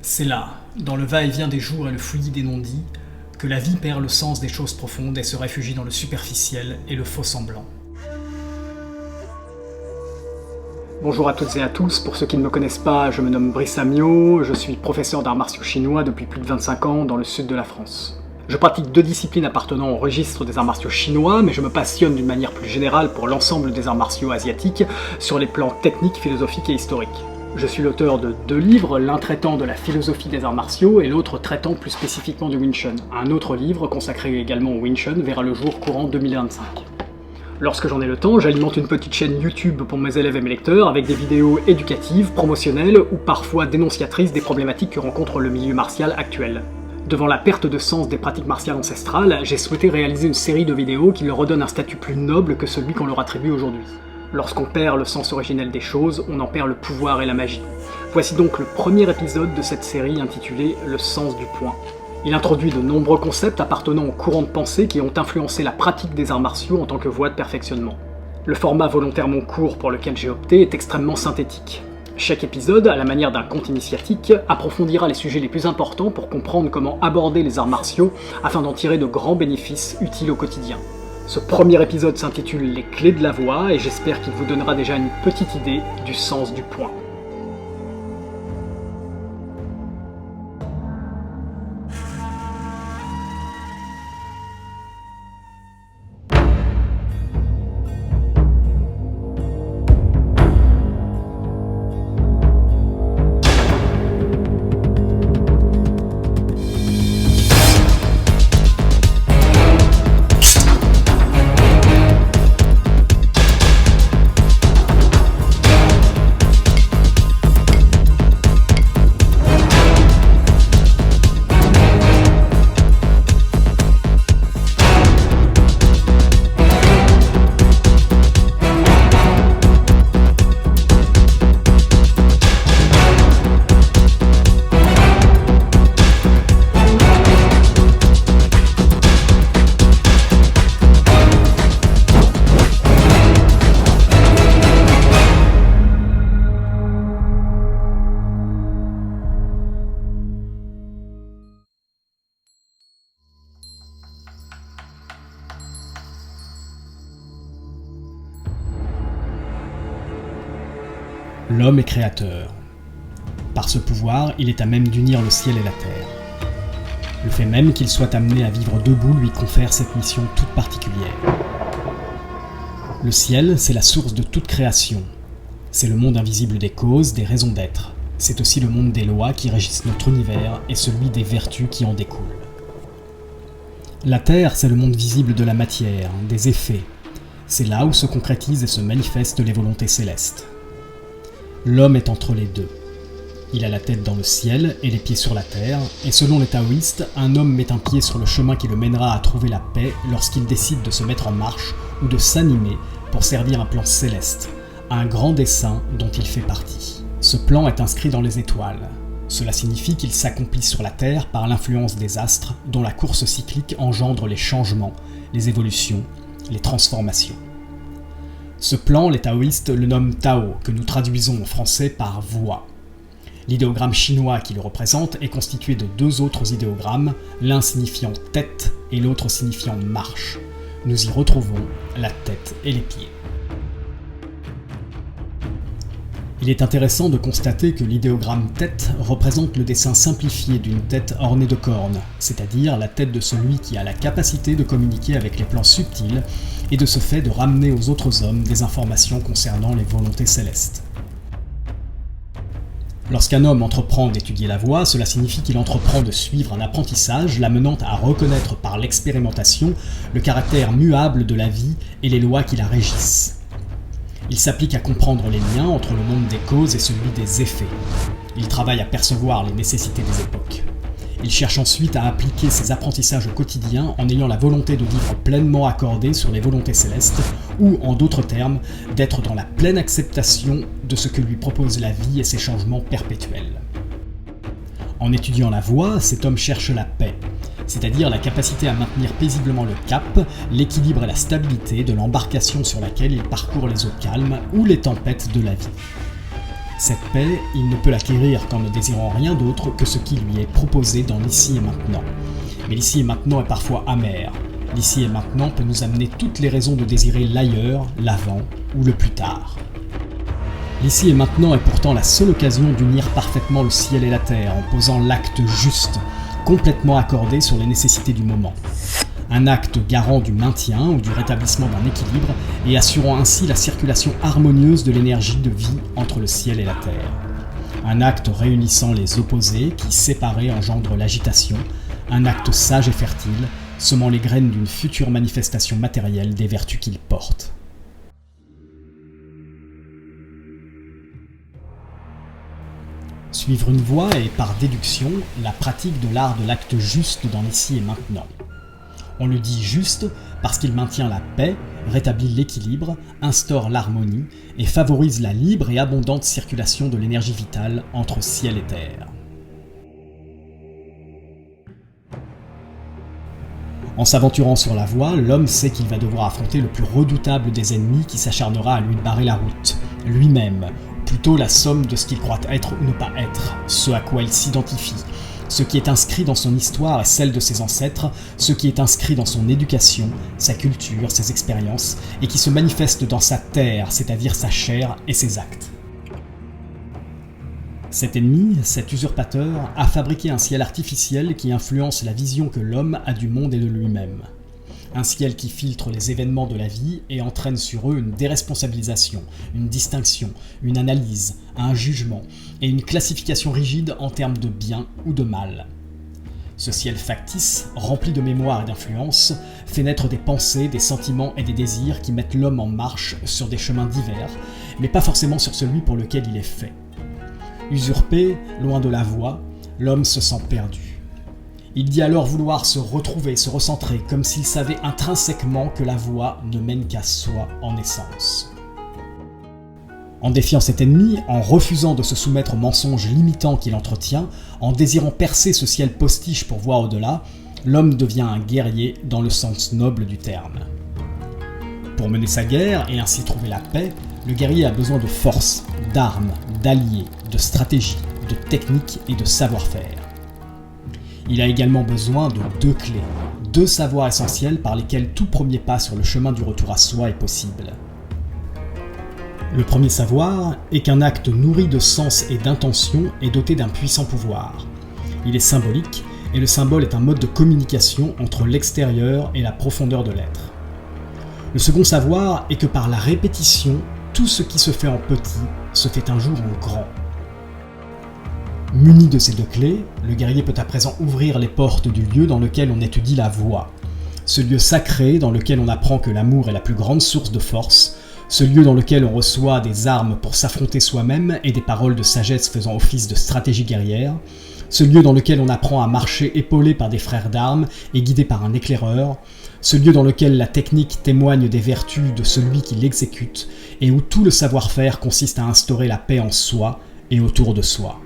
C'est là, dans le va-et-vient des jours et le fouillis des non-dits, que la vie perd le sens des choses profondes et se réfugie dans le superficiel et le faux-semblant. Bonjour à toutes et à tous, pour ceux qui ne me connaissent pas, je me nomme Brice Amiot, je suis professeur d'arts martiaux chinois depuis plus de 25 ans dans le sud de la France. Je pratique 2 disciplines appartenant au registre des arts martiaux chinois, mais je me passionne d'une manière plus générale pour l'ensemble des arts martiaux asiatiques, sur les plans techniques, philosophiques et historiques. Je suis l'auteur de 2 livres, l'un traitant de la philosophie des arts martiaux et l'autre traitant plus spécifiquement du Wing Chun. Un autre livre, consacré également au Wing Chun, verra le jour courant 2025. Lorsque j'en ai le temps, j'alimente une petite chaîne YouTube pour mes élèves et mes lecteurs avec des vidéos éducatives, promotionnelles ou parfois dénonciatrices des problématiques que rencontre le milieu martial actuel. Devant la perte de sens des pratiques martiales ancestrales, j'ai souhaité réaliser une série de vidéos qui leur redonnent un statut plus noble que celui qu'on leur attribue aujourd'hui. Lorsqu'on perd le sens originel des choses, on en perd le pouvoir et la magie. Voici donc le premier épisode de cette série intitulée « Le sens du point ». Il introduit de nombreux concepts appartenant aux courants de pensée qui ont influencé la pratique des arts martiaux en tant que voie de perfectionnement. Le format volontairement court pour lequel j'ai opté est extrêmement synthétique. Chaque épisode, à la manière d'un conte initiatique, approfondira les sujets les plus importants pour comprendre comment aborder les arts martiaux afin d'en tirer de grands bénéfices utiles au quotidien. Ce premier épisode s'intitule « Les clés de la voix » et j'espère qu'il vous donnera déjà une petite idée du sens du point. L'homme est créateur. Par ce pouvoir, il est à même d'unir le ciel et la terre. Le fait même qu'il soit amené à vivre debout lui confère cette mission toute particulière. Le ciel, c'est la source de toute création. C'est le monde invisible des causes, des raisons d'être. C'est aussi le monde des lois qui régissent notre univers et celui des vertus qui en découlent. La terre, c'est le monde visible de la matière, des effets. C'est là où se concrétisent et se manifestent les volontés célestes. L'homme est entre les deux. Il a la tête dans le ciel et les pieds sur la terre, et selon les taoïstes, un homme met un pied sur le chemin qui le mènera à trouver la paix lorsqu'il décide de se mettre en marche ou de s'animer pour servir un plan céleste, un grand dessein dont il fait partie. Ce plan est inscrit dans les étoiles. Cela signifie qu'il s'accomplit sur la terre par l'influence des astres, dont la course cyclique engendre les changements, les évolutions, les transformations. Ce plan, les taoïstes le nomment Tao, que nous traduisons en français par voie. L'idéogramme chinois qui le représente est constitué de 2 autres idéogrammes, l'un signifiant tête et l'autre signifiant marche. Nous y retrouvons la tête et les pieds. Il est intéressant de constater que l'idéogramme tête représente le dessin simplifié d'une tête ornée de cornes, c'est-à-dire la tête de celui qui a la capacité de communiquer avec les plans subtils et de ce fait de ramener aux autres hommes des informations concernant les volontés célestes. Lorsqu'un homme entreprend d'étudier la voie, cela signifie qu'il entreprend de suivre un apprentissage l'amenant à reconnaître par l'expérimentation le caractère muable de la vie et les lois qui la régissent. Il s'applique à comprendre les liens entre le monde des causes et celui des effets. Il travaille à percevoir les nécessités des époques. Il cherche ensuite à appliquer ses apprentissages au quotidien en ayant la volonté de vivre pleinement accordé sur les volontés célestes ou, en d'autres termes, d'être dans la pleine acceptation de ce que lui propose la vie et ses changements perpétuels. En étudiant la voie, cet homme cherche la paix, c'est-à-dire la capacité à maintenir paisiblement le cap, l'équilibre et la stabilité de l'embarcation sur laquelle il parcourt les eaux calmes ou les tempêtes de la vie. Cette paix, il ne peut l'acquérir qu'en ne désirant rien d'autre que ce qui lui est proposé dans l'ici et maintenant. Mais l'ici et maintenant est parfois amer. L'ici et maintenant peut nous amener toutes les raisons de désirer l'ailleurs, l'avant ou le plus tard. L'ici et maintenant est pourtant la seule occasion d'unir parfaitement le ciel et la terre en posant l'acte juste, complètement accordé sur les nécessités du moment. Un acte garant du maintien ou du rétablissement d'un équilibre et assurant ainsi la circulation harmonieuse de l'énergie de vie entre le ciel et la terre. Un acte réunissant les opposés qui, séparés, engendrent l'agitation. Un acte sage et fertile, semant les graines d'une future manifestation matérielle des vertus qu'il porte. Suivre une voie est, par déduction, la pratique de l'art de l'acte juste dans l'ici et maintenant. On le dit juste parce qu'il maintient la paix, rétablit l'équilibre, instaure l'harmonie et favorise la libre et abondante circulation de l'énergie vitale entre ciel et terre. En s'aventurant sur la voie, l'homme sait qu'il va devoir affronter le plus redoutable des ennemis qui s'acharnera à lui barrer la route, lui-même, plutôt la somme de ce qu'il croit être ou ne pas être, ce à quoi il s'identifie, ce qui est inscrit dans son histoire et celle de ses ancêtres, ce qui est inscrit dans son éducation, sa culture, ses expériences, et qui se manifeste dans sa terre, c'est-à-dire sa chair et ses actes. Cet ennemi, cet usurpateur, a fabriqué un ciel artificiel qui influence la vision que l'homme a du monde et de lui-même. Un ciel qui filtre les événements de la vie et entraîne sur eux une déresponsabilisation, une distinction, une analyse, un jugement et une classification rigide en termes de bien ou de mal. Ce ciel factice, rempli de mémoire et d'influence, fait naître des pensées, des sentiments et des désirs qui mettent l'homme en marche sur des chemins divers, mais pas forcément sur celui pour lequel il est fait. Usurpé, loin de la voie, l'homme se sent perdu. Il dit alors vouloir se retrouver, se recentrer, comme s'il savait intrinsèquement que la voie ne mène qu'à soi en essence. En défiant cet ennemi, en refusant de se soumettre aux mensonges limitants qu'il entretient, en désirant percer ce ciel postiche pour voir au-delà, l'homme devient un guerrier dans le sens noble du terme. Pour mener sa guerre et ainsi trouver la paix, le guerrier a besoin de force, d'armes, d'alliés, de stratégie, de technique et de savoir-faire. Il a également besoin de deux clés, deux savoirs essentiels par lesquels tout premier pas sur le chemin du retour à soi est possible. Le premier savoir est qu'un acte nourri de sens et d'intention est doté d'un puissant pouvoir. Il est symbolique, et le symbole est un mode de communication entre l'extérieur et la profondeur de l'être. Le second savoir est que par la répétition, tout ce qui se fait en petit se fait un jour en grand. Muni de ces deux clés, le guerrier peut à présent ouvrir les portes du lieu dans lequel on étudie la voie. Ce lieu sacré dans lequel on apprend que l'amour est la plus grande source de force, ce lieu dans lequel on reçoit des armes pour s'affronter soi-même et des paroles de sagesse faisant office de stratégie guerrière, ce lieu dans lequel on apprend à marcher épaulé par des frères d'armes et guidé par un éclaireur, ce lieu dans lequel la technique témoigne des vertus de celui qui l'exécute et où tout le savoir-faire consiste à instaurer la paix en soi et autour de soi.